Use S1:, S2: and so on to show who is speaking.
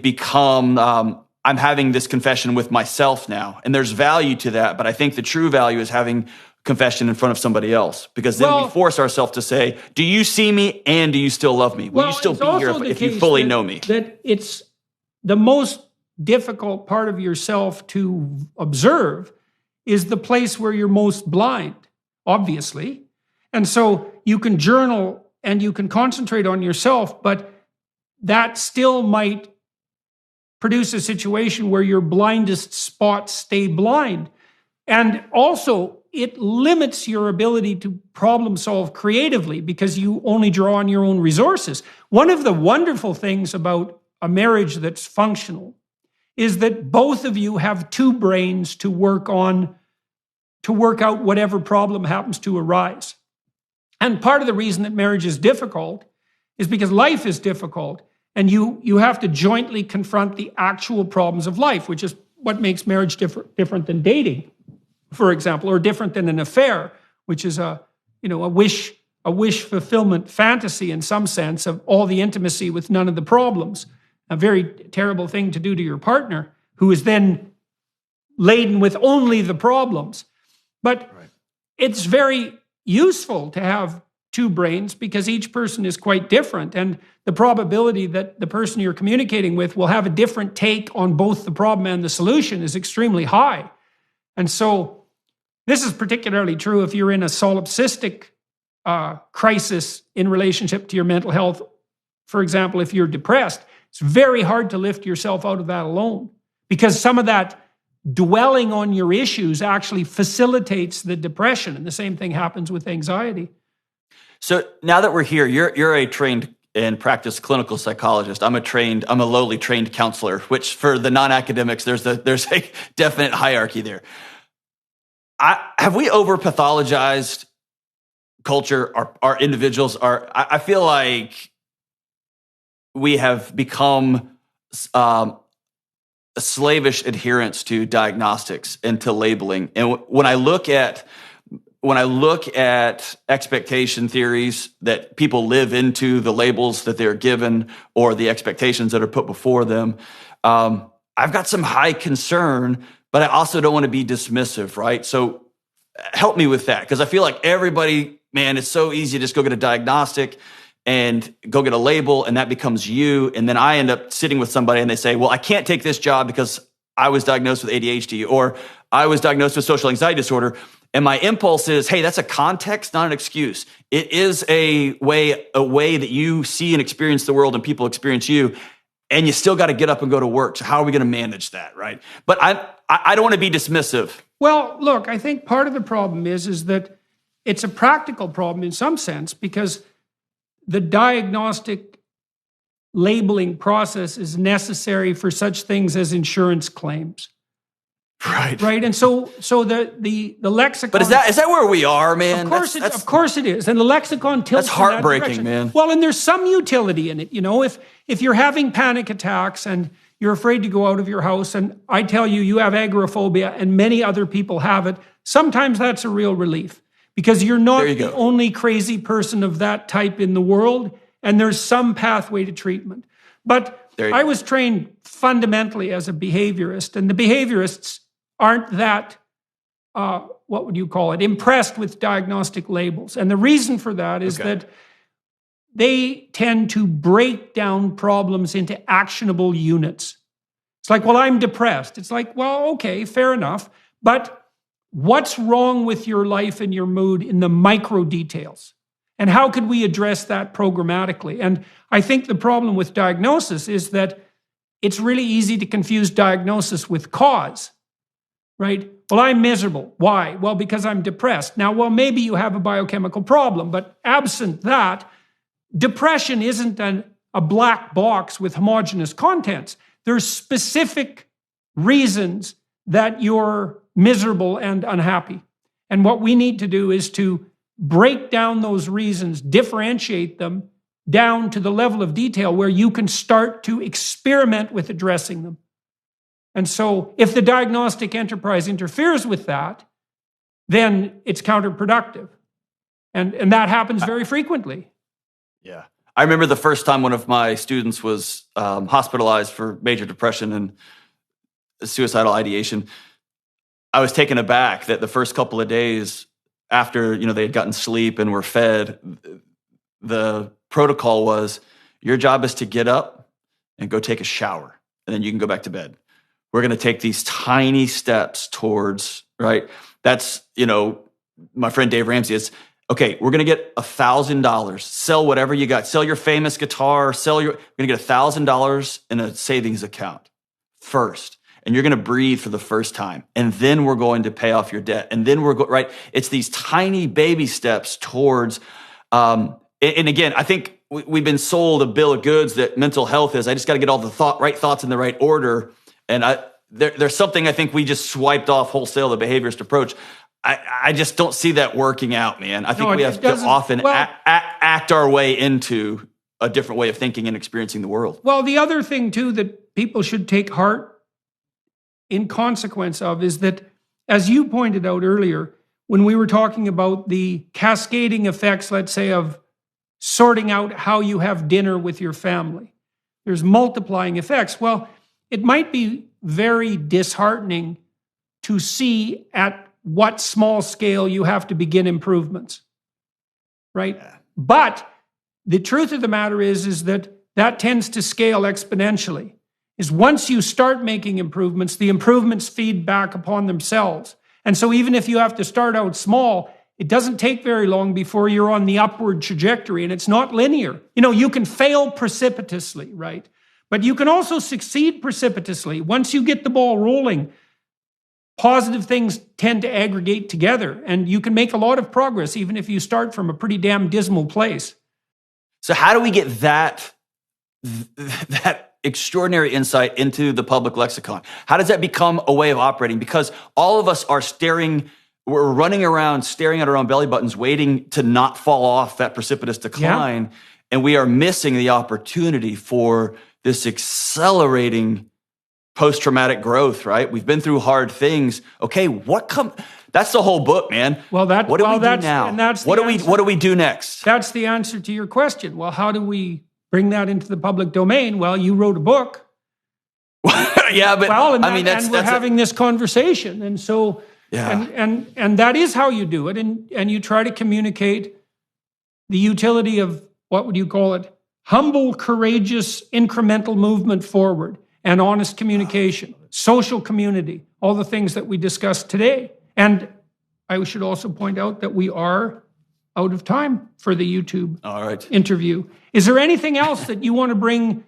S1: become, I'm having this confession with myself now. And there's value to that. But I think the true value is having confession in front of somebody else, because then we force ourselves to say, do you see me and do you still love me? Will you still be here if you fully know me?
S2: That it's the most difficult part of yourself to observe is the place where you're most blind, obviously. And so you can journal and you can concentrate on yourself, but that still might produce a situation where your blindest spots stay blind. And also, it limits your ability to problem solve creatively because you only draw on your own resources. One of the wonderful things about a marriage that's functional is that both of you have two brains to work out whatever problem happens to arise. And part of the reason that marriage is difficult is because life is difficult, and you have to jointly confront the actual problems of life, which is what makes marriage different than dating, for example, or different than an affair, which is a wish fulfillment fantasy in some sense of all the intimacy with none of the problems. A very terrible thing to do to your partner, who is then laden with only the problems. But it's very useful to have two brains because each person is quite different, and the probability that the person you're communicating with will have a different take on both the problem and the solution is extremely high. And so this is particularly true if you're in a solipsistic crisis in relationship to your mental health. For example, if you're depressed, it's very hard to lift yourself out of that alone, because some of that dwelling on your issues actually facilitates the depression. And the same thing happens with anxiety.
S1: So now that we're here, you're a trained and practiced clinical psychologist. I'm a lowly trained counselor, which for the non-academics, there's a definite hierarchy there. Have we over-pathologized culture, our individuals? I feel like we have become a slavish adherence to diagnostics and to labeling. And when I look at expectation theories that people live into the labels that they're given or the expectations that are put before them, I've got some high concern, but I also don't want to be dismissive, right? So help me with that, because I feel like everybody, man, it's so easy to just go get a diagnostic and go get a label, and that becomes you. And then I end up sitting with somebody and they say, well, I can't take this job because I was diagnosed with ADHD or I was diagnosed with social anxiety disorder. And my impulse is, hey, that's a context, not an excuse. It is a way that you see and experience the world and people experience you, and you still got to get up and go to work. So how are we going to manage that, right? But I don't want to be dismissive.
S2: Well, look, I think part of the problem is that it's a practical problem in some sense, because the diagnostic labeling process is necessary for such things as insurance claims. Right. And so the lexicon.
S1: But is that where we are, man?
S2: Of course it is. And the lexicon tilts.
S1: That's heartbreaking, man.
S2: Well, and there's some utility in it. You know, if you're having panic attacks and you're afraid to go out of your house, and I tell you have agoraphobia and many other people have it, sometimes that's a real relief, because you're not the only crazy person of that type in the world, and there's some pathway to treatment. But I was trained fundamentally as a behaviorist, and the behaviorists aren't that, what would you call it, impressed with diagnostic labels. And the reason for that is that they tend to break down problems into actionable units. It's like, well, I'm depressed. It's like, well, okay, fair enough. But what's wrong with your life and your mood in the micro details? And how could we address that programmatically? And I think the problem with diagnosis is that it's really easy to confuse diagnosis with cause. Right? Well, I'm miserable. Why? Well, because I'm depressed. Now, well, maybe you have a biochemical problem, but absent that, depression isn't a black box with homogeneous contents. There's specific reasons that you're miserable and unhappy. And what we need to do is to break down those reasons, differentiate them down to the level of detail where you can start to experiment with addressing them. And so if the diagnostic enterprise interferes with that, then it's counterproductive. And that happens very frequently.
S1: Yeah. I remember the first time one of my students was hospitalized for major depression and suicidal ideation. I was taken aback that the first couple of days after, they had gotten sleep and were fed, the protocol was, your job is to get up and go take a shower, and then you can go back to bed. We're going to take these tiny steps towards, right? That's, my friend Dave Ramsey, it's, okay, we're going to get $1,000. Sell whatever you got. Sell your famous guitar. We're going to get $1,000 in a savings account first. And you're going to breathe for the first time. And then we're going to pay off your debt. And then right? It's these tiny baby steps towards, and again, I think we've been sold a bill of goods that mental health is, I just got to get all the right thoughts in the right order. And there's something I think we just swiped off wholesale, the behaviorist approach. I just don't see that working out, man. I think we have to often act our way into a different way of thinking and experiencing the world.
S2: Well, the other thing, too, that people should take heart in consequence of is that, as you pointed out earlier, when we were talking about the cascading effects, let's say, of sorting out how you have dinner with your family, there's multiplying effects. Well, it might be very disheartening to see at what small scale you have to begin improvements, right? Yeah. But the truth of the matter is that tends to scale exponentially. Is once you start making improvements, the improvements feed back upon themselves. And so even if you have to start out small, it doesn't take very long before you're on the upward trajectory, and it's not linear. You can fail precipitously, right? But you can also succeed precipitously. Once you get the ball rolling, positive things tend to aggregate together, and you can make a lot of progress even if you start from a pretty damn dismal place.
S1: So how do we get that extraordinary insight into the public lexicon? How does that become a way of operating? Because all of us are we're running around staring at our own belly buttons, waiting to not fall off that precipitous decline. Yeah. And we are missing the opportunity for this accelerating post-traumatic growth, right? We've been through hard things. Okay, that's the whole book, man.
S2: What do we do now?
S1: What do we do next?
S2: That's the answer to your question. Well, how do we bring that into the public domain? Well, you wrote a book.
S1: Yeah, but
S2: we're having this conversation. And so, yeah. and that is how you do it. And you try to communicate the utility of, what would you call it? Humble, courageous, incremental movement forward and honest communication, social community, all the things that we discussed today. And I should also point out that we are out of time for the YouTube interview. Is there anything else that you want to bring